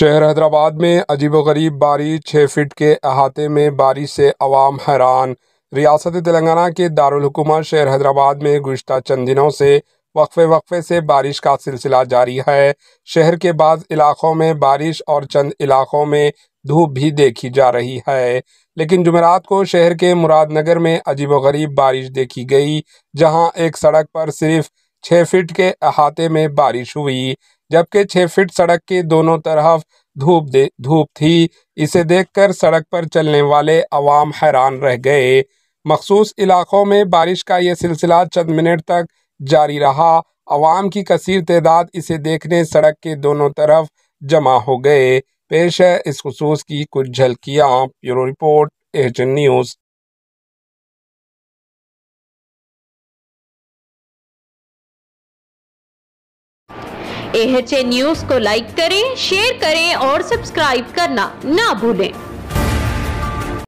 शहर हैदराबाद में अजीबोगरीब बारिश, 6 फीट के अहाते में बारिश से अवाम हैरान। रियासत तेलंगाना के दारुल हुकूमत शहर हैदराबाद में गुज़िश्ता चंद दिनों से वक्फे से बारिश का सिलसिला जारी है। शहर के बाज़ इलाकों में बारिश और चंद इलाकों में धूप भी देखी जा रही है, लेकिन जुमेरात को शहर के मुरादनगर में अजीबोगरीब बारिश देखी गई, जहां एक सड़क पर सिर्फ 6 फीट के अहाते में बारिश हुई, जबकि 6 फीट सड़क के दोनों तरफ धूप थी। इसे देखकर सड़क पर चलने वाले अवाम हैरान रह गए। मखसूस इलाकों में बारिश का यह सिलसिला चंद मिनट तक जारी रहा। अवाम की कसीर तादाद इसे देखने सड़क के दोनों तरफ जमा हो गए। पेश है इस खुसूस की कुछ झलकियाँ। Bureau report, HN news. HN news को लाइक करें, शेयर करें और सब्सक्राइब करना ना भूलें।